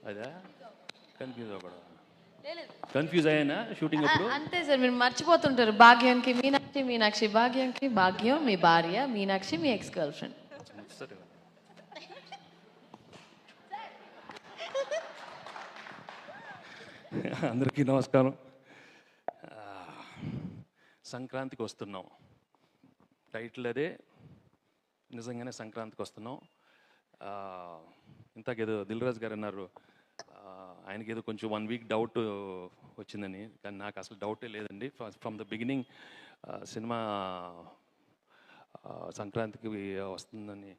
అదా కన్ఫ్యూజ్ అవ్వడం, confuse అయ్యానా shooting అప్పుడు? అంతే సార్, మీరు మర్చిపోతుంటారు. భాగ్యానికి మీనాక్షి, మీనాక్షి భాగ్యానికి, భాగ్యం మీ భార్య, మీనాక్షి మీ ఎక్స్ గర్ల్ ఫ్రెండ్. అందరికీ నమస్కారం. సంక్రాంతికి వస్తున్నాం, టైటిల్ అదే. నిజంగానే సంక్రాంతికి వస్తున్నాం. ఇంతకేదో దిల్ రాజు గారు అన్నారు ఆయనకి ఏదో కొంచెం 1 వీక్ డౌట్ వచ్చిందని, కానీ నాకు అసలు డౌటే లేదండి. ఫ్రమ్ ద బిగినింగ్ సినిమా సంక్రాంతికి వస్తుందని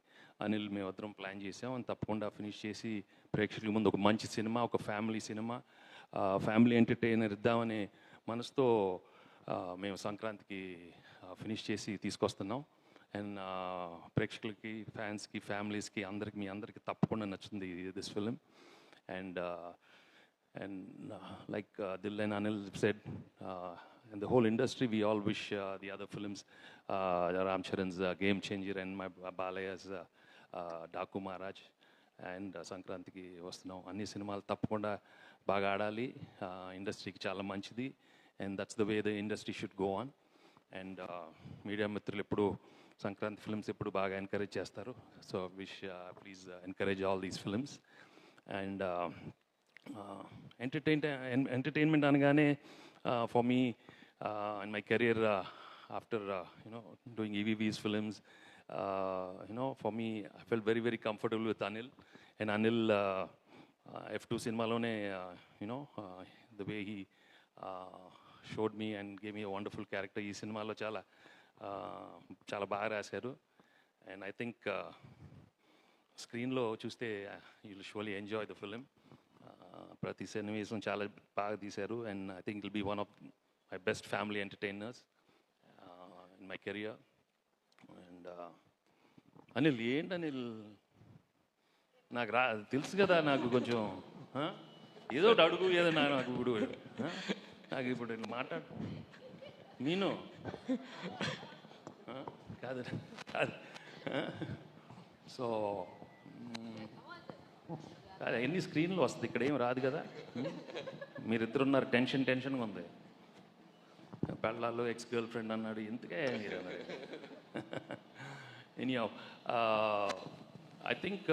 అనిల్ మేమిద్దరం ప్లాన్ చేసాం. తప్పకుండా ఫినిష్ చేసి ప్రేక్షకుల ముందు ఒక మంచి సినిమా, ఒక ఫ్యామిలీ సినిమా, ఫ్యామిలీ ఎంటర్టైనర్ ఇద్దామనే మనసుతో మేము సంక్రాంతికి ఫినిష్ చేసి తీసుకొస్తున్నాం. అండ్ ప్రేక్షకులకి, ఫ్యాన్స్కి, ఫ్యామిలీస్కి, అందరికి, మీ అందరికీ తప్పకుండా నచ్చుతుంది this film. And like Dil and Anil said, in the whole industry we all wish the other films, Ram Charan's Game Changer and my Balaya's Daku Maharaj and సంక్రాంతికి వస్తున్నాం. అన్ని సినిమాలు తప్పకుండా బాగా ఆడాలి, ఇండస్ట్రీకి చాలా మంచిది. And that's the way the industry should go on. And media మిత్రులు ఎప్పుడు సంక్రాంతి ఫిల్మ్స్ ఎప్పుడు బాగా ఎంకరేజ్ చేస్తారు. So wish please encourage all these films. And entertainment అనగానే for me in my career after doing EVV's films, for me I felt very very comfortable with Anil. And Anil F2 సినిమాలోనే the way he showed me and gave me a wonderful character. ఈ సినిమాలో చాలా చాలా బాగా రాశారు. And I think స్క్రీన్లో చూస్తే you will surely enjoy the film. ప్రతి సన్నివేశం చాలా బాగా తీశారు. And I think will be one of my best family entertainers in my career. And Anil ఏంటి అనిల్, నాకు తెలుసు కదా, నాకు కొంచెం ఏదో ఒకటి అడుగు, ఏదో నాకు ఇప్పుడు నాకు ఇప్పుడు మాట్లాడు నేను కాదు కాదు. సో ఎన్ని స్క్రీన్లు వస్తుంది, ఇక్కడ ఏం రాదు కదా. మీరిద్దరున్నారు, టెన్షన్గా ఉంది. పెళ్ళాల్లో ఎక్స్ గర్ల్ ఫ్రెండ్ అన్నాడు, ఎందుకే మీరు అన్నారు. Anyhow I think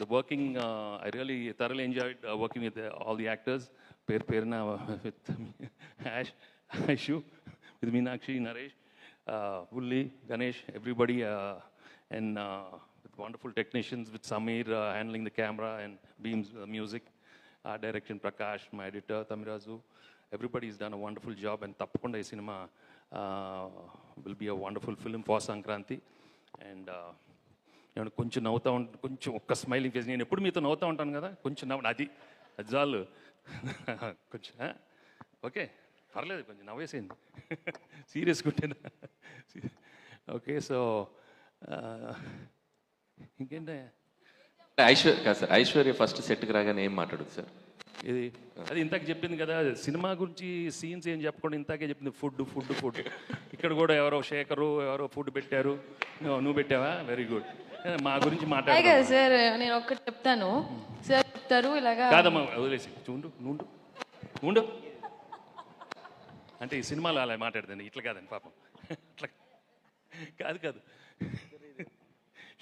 the working I really thoroughly enjoyed working with all the actors. పేరున విత్ ఐషు, విత్ మీనాక్షి, నరేష్, ఉల్లి, Ganesh, everybody, and with wonderful technicians, with Samir handling the camera and Beam's music, direction Prakash, my editor Tamirazu. Everybody has done a wonderful job, and tappakunda ee cinema will be a wonderful film for Sankranti. And నేను కొంచెం నవ్వుతూ కొంచెం ఒక్క smiling face, నేను ఎప్పుడు మీతో నవ్వుతూ ఉంటాను కదా, కొంచెం నవ్వు, అది చాలు. కొంచెం ఓకే, పర్లేదు, కొంచెం నవ్వేసేయండి. సీరియస్గా ఉంటేనా? ఓకే, సో ఇంకేంటే ఐశ్వర్య ఫస్ట్ సెట్కి రాగానే ఏం మాట్లాడుతుంది సార్? ఇది అది ఇంతకు చెప్పింది కదా, సినిమా గురించి సీన్స్ ఏం చెప్పకుండా ఇంతకే చెప్పింది, ఫుడ్ ఫుడ్ ఫుడ్. ఇక్కడ కూడా ఎవరో శేఖరు ఎవరో ఫుడ్ పెట్టారు, నువ్వు పెట్టావా? Very good. మా గురించి మాట్లాడారు సార్. నేను ఒక్కటి చెప్తాను సార్, చెప్తారు ఇలాగా కాదమ్మా, వదిలేసి చూడు, నుండు అంటే ఈ సినిమాలో అలా మాట్లాడుతుంది, ఇట్లా కాదండి పాపం, ఇట్లా కాదు.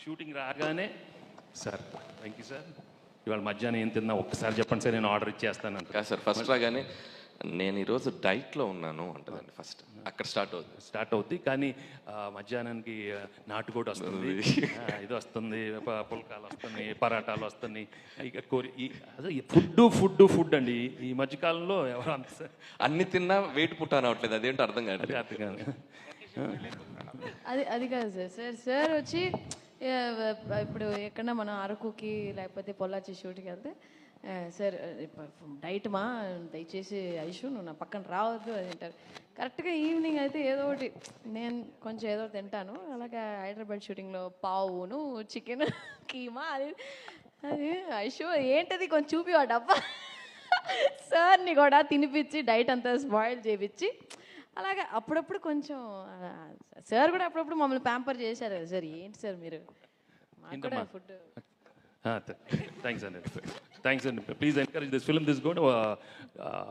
షూటింగ్ రాగానే సార్ థ్యాంక్ యూ సార్, ఇవాళ మధ్యాహ్నం ఏం తిన్నా ఒక్కసారి చెప్పండి సార్, నేను ఆర్డర్ ఇచ్చేస్తాను అంట. కాదు సార్, ఫస్ట్ రాగానే నేను ఈరోజు డైట్లో ఉన్నాను అంటదండి. ఫస్ట్ అక్కడ స్టార్ట్ అవుద్ది. కానీ మధ్యాహ్నానికి నాటుకోటి వస్తుంది, ఇది వస్తుంది, పుల్కాలు వస్తున్నాయి, పరాటాలు వస్తున్నాయి, ఇక అదే ఫుడ్ అండి. ఈ మధ్యకాలంలో ఎవరు అంత అన్ని తిన్నా వెయిట్ పుట్టాను అవట్లేదు, అదేంటో అర్థం కాదు. అది కాదు సార్ వచ్చి ఇప్పుడు ఎక్కడన్నా మనం అరకుకి లేకపోతే పొల్లాచి షూట్కి వెళ్తే, సార్ డైట్ మా దయచేసి ఐషు నువ్వు నా పక్కన రావద్దు అని అంటారు. కరెక్ట్గా ఈవినింగ్ అయితే ఏదో ఒకటి నేను కొంచెం ఏదో తింటాను. అలాగే హైదరాబాద్ షూటింగ్లో పావును, చికెన్, కీమా, అది ఐషు ఏంటది కొంచెం చూపివా డబ్బా, సార్ని కూడా తినిపించి డైట్ అంతా స్పాయిల్ చేయించి అలాగే అప్పుడప్పుడు కొంచెం సార్ కూడా అప్పుడప్పుడు మమ్మల్ని ప్యాంపర్ చేశారు కదా సార్. ఏంటి సార్ మీరు మాకు కూడా ఫుడ్. థ్యాంక్స్ అండి. Thanks, and please encourage this film. This is going to,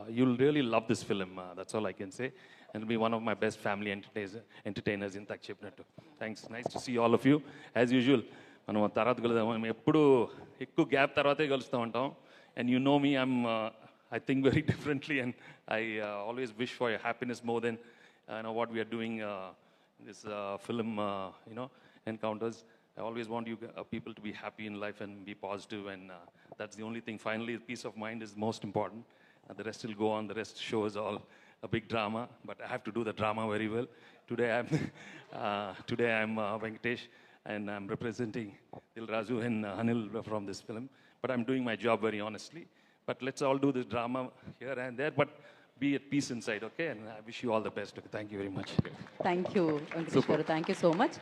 you'll really love this film. That's all I can say. And it'll be one of my best family entertainers in Tak చెప్పినట్టు. Thanks. Nice to see all of you. As usual, మనం తర్వాత కలుద్దాం. మనం ఎప్పుడు ఎక్కువ gap తర్వాతే కలుస్తూ ఉంటాం. And you know me, I think very differently, and I always wish for your happiness more than what we are doing this film, encounters. I always want you people to be happy in life and be positive, and that's the only thing. Finally, peace of mind is most important. The rest will go on. The rest show is all a big drama, but I have to do the drama very well. Today I'm Venkatesh, and I'm representing Dil Raju and Anil from this film. But I'm doing my job very honestly. But let's all do this drama here and there, but be at peace inside, okay? And I wish you all the best. Thank you very much. Thank you, Venkatesh garu. Thank you so much.